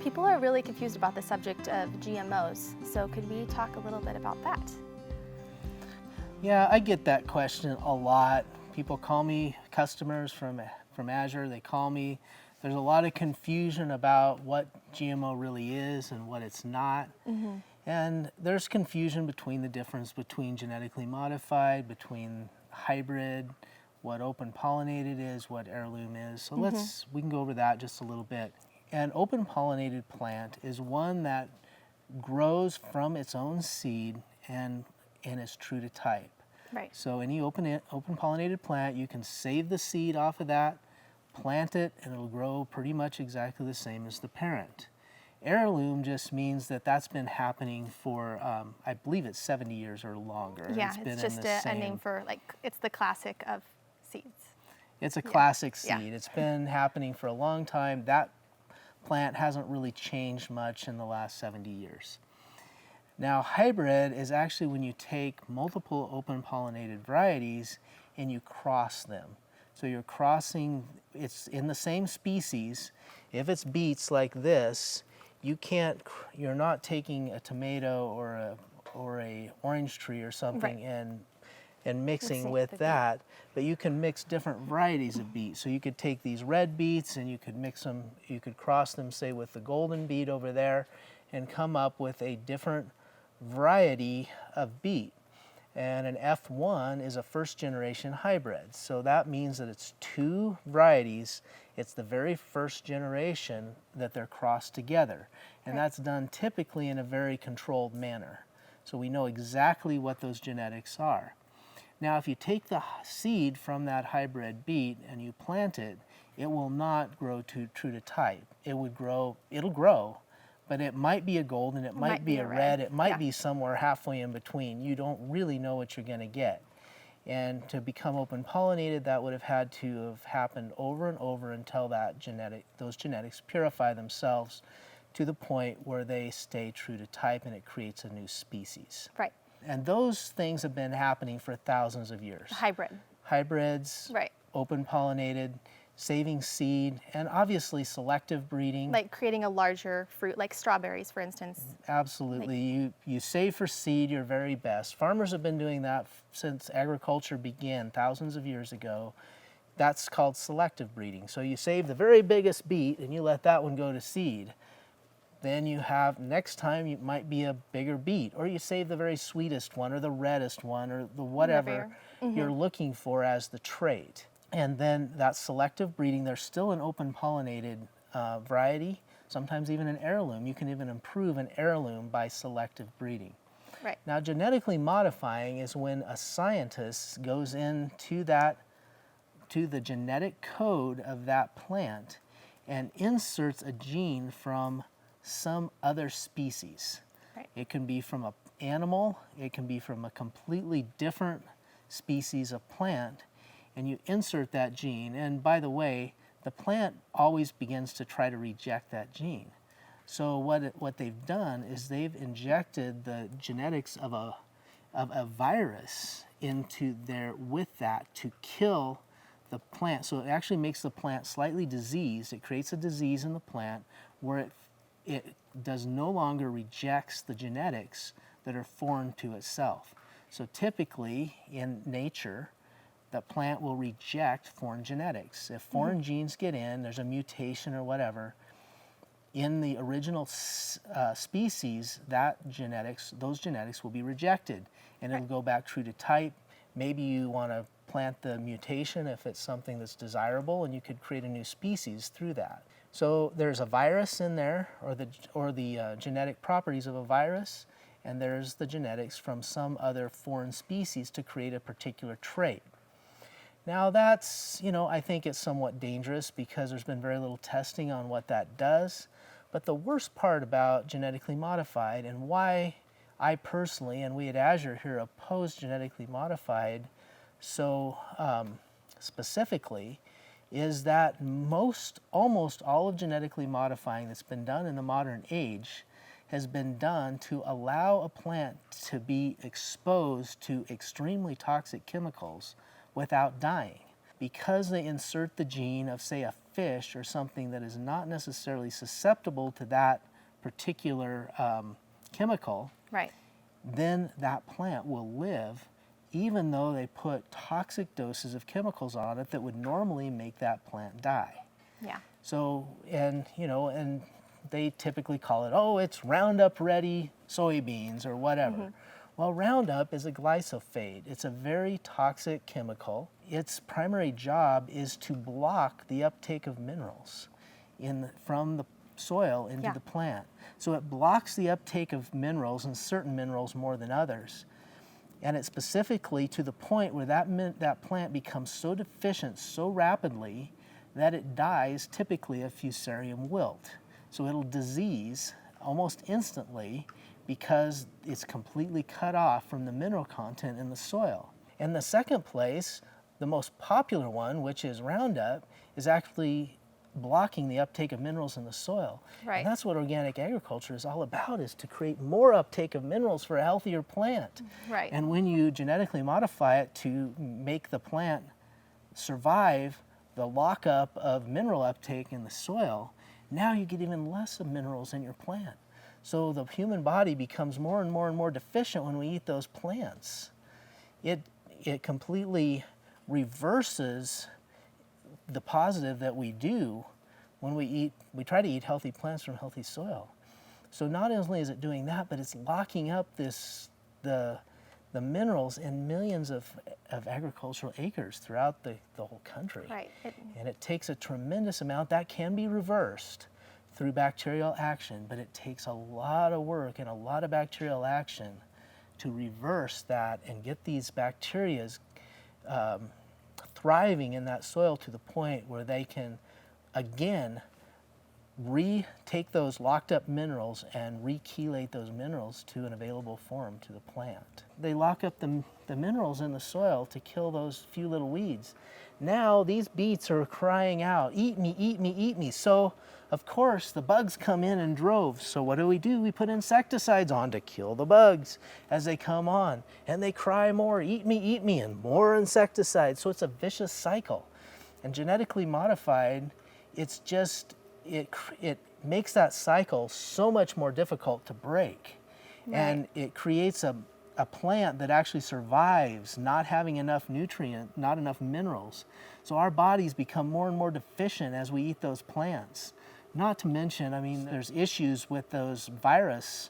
People are really confused about the subject of GMOs, so could we talk a little bit about that? Yeah, I get that question a lot. People call me, customers from Azure, they call me. There's a lot of confusion about what GMO really is and what it's not. And there's confusion between the difference between genetically modified, between hybrid, what open pollinated is, what heirloom is. So we can go over that just a little bit. An open pollinated plant is one that grows from its own seed and is true to type. Right. So any open pollinated plant, you can save the seed off of that, plant it, and it'll grow pretty much exactly the same as the parent. Heirloom just means that that's been happening for, I believe it's 70 years or longer. Yeah, it's just a name for, like, it's the classic of seeds. It's a classic seed. Yeah. It's been happening for a long time. That plant hasn't really changed much in the last 70 years. Now, hybrid is actually when you take multiple open pollinated varieties and you cross them. So you're crossing, it's in the same species. If it's beets like this, you're not taking a tomato or a orange tree or something and mixing with that, but you can mix different varieties of beets. So you could take these red beets and you could mix them, you could cross them, say, with the golden beet over there and come up with a different variety of beet. And an F1 is a first generation hybrid. So that means that it's two varieties. It's the very first generation that they're crossed together. And that's done typically in a very controlled manner. So we know exactly what those genetics are. Now, if you take the seed from that hybrid beet and you plant it, it will not grow true to type. It'll grow, but it might be a golden, it might be a red, it might be somewhere halfway in between. You don't really know what you're going to get. And to become open pollinated, that would have had to have happened over and over until those genetics purify themselves to the point where they stay true to type and it creates a new species. Right. And those things have been happening for thousands of years. Hybrids, open pollinated, saving seed, and obviously selective breeding. Like creating a larger fruit, like strawberries, for instance. Absolutely. You save for seed your very best. Farmers have been doing that since agriculture began thousands of years ago. That's called selective breeding. So you save the very biggest beet and you let that one go to seed. Then you have, next time it might be a bigger beet, or you save the very sweetest one or the reddest one or the whatever you're looking for as the trait. And then that selective breeding, there's still an open pollinated variety, sometimes even an heirloom. You can even improve an heirloom by selective breeding. Right. Now, genetically modifying is when a scientist goes into the genetic code of that plant and inserts a gene from some other species. Right. It can be from an animal, it can be from a completely different species of plant, and you insert that gene. And by the way, the plant always begins to try to reject that gene. So what they've done is they've injected the genetics of a virus into there with that to kill the plant. So it actually makes the plant slightly diseased. It creates a disease in the plant where it does no longer rejects the genetics that are foreign to itself. So typically in nature, the plant will reject foreign genetics. If foreign genes get in, there's a mutation or whatever, in the original species, those genetics will be rejected and it'll go back true to type. Maybe you want to plant the mutation if it's something that's desirable, and you could create a new species through that. So there's a virus in there, or the genetic properties of a virus, and there's the genetics from some other foreign species to create a particular trait. Now that's, I think it's somewhat dangerous because there's been very little testing on what that does. But the worst part about genetically modified, and why I personally, and we at Azure here, oppose genetically modified so specifically, is that almost all of genetically modifying that's been done in the modern age has been done to allow a plant to be exposed to extremely toxic chemicals without dying. because they insert the gene of, say, a fish or something that is not necessarily susceptible to that particular chemical, Right. then that plant will live even though they put toxic doses of chemicals on it that would normally make that plant die. Yeah. So, and they typically call it, oh, it's Roundup ready soybeans or whatever. Well, Roundup is a glyphosate. It's a very toxic chemical. Its primary job is to block the uptake of minerals from the soil into the plant. So it blocks the uptake of minerals, and certain minerals more than others. And it's specifically to the point where that plant becomes so deficient so rapidly that it dies, typically of fusarium wilt. So it'll disease almost instantly because it's completely cut off from the mineral content in the soil. And the second place, the most popular one, which is Roundup, is actually blocking the uptake of minerals in the soil. Right. And that's what organic agriculture is all about, is to create more uptake of minerals for a healthier plant. Right. And when you genetically modify it to make the plant survive the lockup of mineral uptake in the soil, now you get even less of minerals in your plant. So the human body becomes more and more and more deficient when we eat those plants. It completely reverses the positive that we do when we try to eat healthy plants from healthy soil. So not only is it doing that, but it's locking up the minerals in millions of agricultural acres throughout the whole country. Right. And it takes a tremendous amount that can be reversed through bacterial action, but it takes a lot of work and a lot of bacterial action to reverse that and get these bacteria thriving in that soil to the point where they can again take those locked up minerals and rechelate those minerals to an available form to the plant. They lock up the minerals in the soil to kill those few little weeds. Now these beets are crying out, eat me, eat me, eat me. So of course the bugs come in droves. So what do? We put insecticides on to kill the bugs as they come on, and they cry more, eat me, and more insecticides. So it's a vicious cycle. And genetically modified, it's just, it makes that cycle so much more difficult to break. Right. And it creates a plant that actually survives not having enough not enough minerals. So our bodies become more and more deficient as we eat those plants. Not to mention, I mean, there's issues with those virus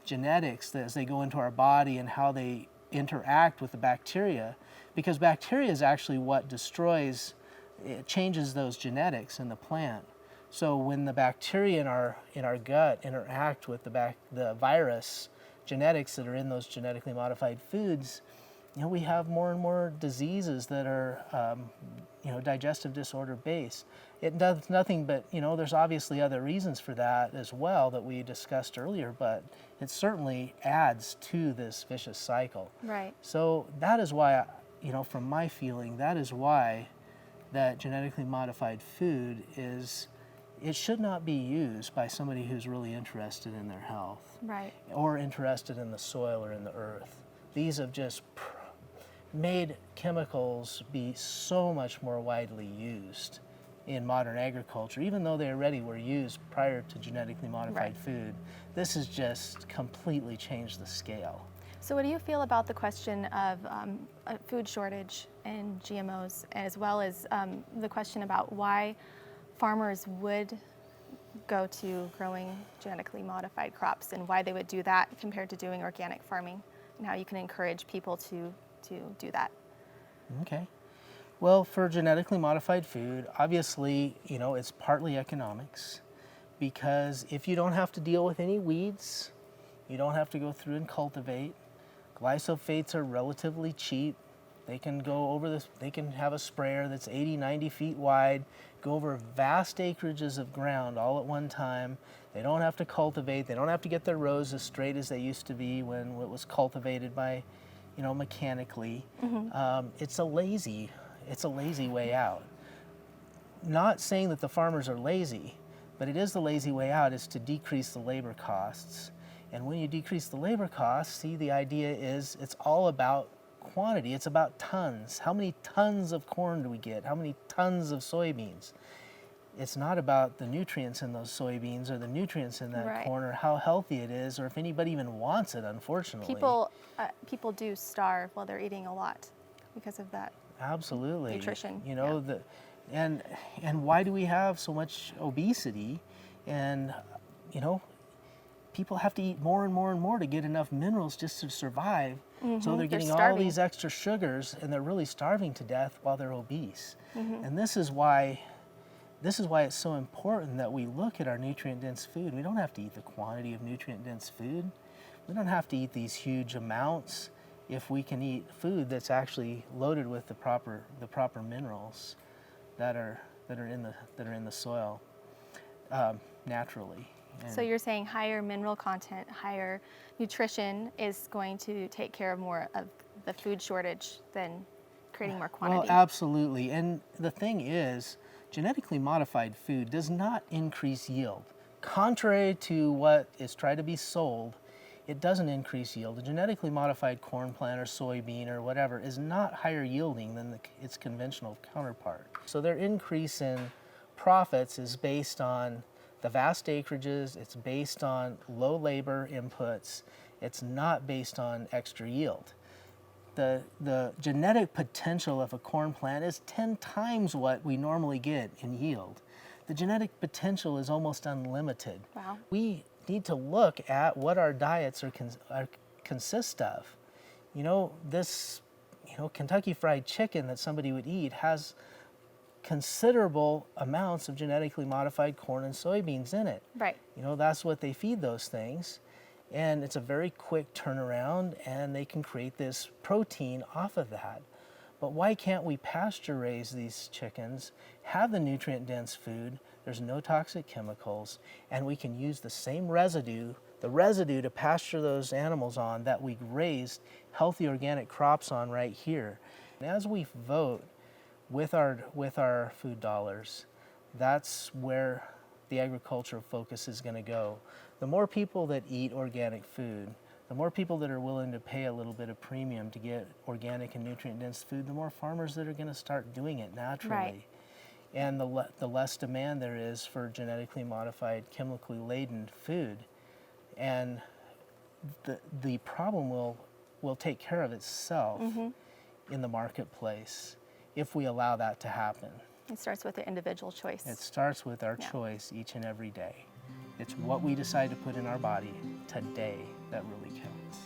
genetics as they go into our body and how they interact with the bacteria, because bacteria is actually what it changes those genetics in the plant. So when the bacteria in our gut interact with the virus genetics that are in those genetically modified foods, we have more and more diseases that are digestive disorder based. It does nothing but, there's obviously other reasons for that as well that we discussed earlier, but it certainly adds to this vicious cycle. Right. So that is why, from my feeling, that is why that genetically modified food it should not be used by somebody who's really interested in their health. Right. Or interested in the soil or in the earth. These have just made chemicals be so much more widely used in modern agriculture, even though they already were used prior to genetically modified food. This has just completely changed the scale. So what do you feel about the question of a food shortage and GMOs, as well as the question about why farmers would go to growing genetically modified crops and why they would do that compared to doing organic farming, and how you can encourage people to do that? Okay. Well, for genetically modified food, obviously, it's partly economics, because if you don't have to deal with any weeds, you don't have to go through and cultivate. Glyphosates are relatively cheap. They can they can have a sprayer that's 80, 90 feet wide, go over vast acreages of ground all at one time. They don't have to cultivate. They don't have to get their rows as straight as they used to be when it was cultivated by, mechanically. It's a lazy way out. Not saying that the farmers are lazy, but it is the lazy way out, is to decrease the labor costs. And when you decrease the labor costs, the idea is it's all about quantity, it's about tons. How many tons of corn do we get? How many tons of soybeans? It's not about the nutrients in those soybeans or the nutrients in that Right. corn or how healthy it is or if anybody even wants it, unfortunately. People do starve while they're eating a lot because of that. Absolutely. Nutrition, You know, and why do we have so much obesity? And, you know, people have to eat more and more and more to get enough minerals just to survive. So they're getting all starving. these extra sugars and they're really starving to death while they're obese. And this is why it's so important that we look at our nutrient-dense food. We don't have to eat the quantity of nutrient-dense food. We don't have to eat these huge amounts if we can eat food that's actually loaded with the proper minerals that are in the soil naturally. So you're saying higher mineral content, higher nutrition is going to take care of more of the food shortage than creating more quantity? Well, absolutely. And the thing is, genetically modified food does not increase yield. Contrary to what is tried to be sold, it doesn't increase yield. A genetically modified corn plant or soybean or whatever is not higher yielding than its conventional counterpart. So their increase in profits is based on the vast acreages, it's based on low labor inputs, it's not based on extra yield. The genetic potential of a corn plant is 10 times what we normally get in yield. The genetic potential is almost unlimited. Wow. We need to look at what our diets consist of. You know, this Kentucky Fried Chicken that somebody would eat has considerable amounts of genetically modified corn and soybeans in it. Right. You know, that's what they feed those things. And it's a very quick turnaround, and they can create this protein off of that. But why can't we pasture raise these chickens, have the nutrient-dense food, there's no toxic chemicals, and we can use the same residue, to pasture those animals on that we raised healthy organic crops on right here. And as we vote with our food dollars, that's where the agricultural focus is going to go. The more people that eat organic food, the more people that are willing to pay a little bit of premium to get organic and nutrient-dense food, the more farmers that are going to start doing it naturally. Right. And the less demand there is for genetically modified, chemically laden food. And the problem will take care of itself in the marketplace if we allow that to happen. It starts with the individual choice. It starts with our choice each and every day. It's what we decide to put in our body today that really counts.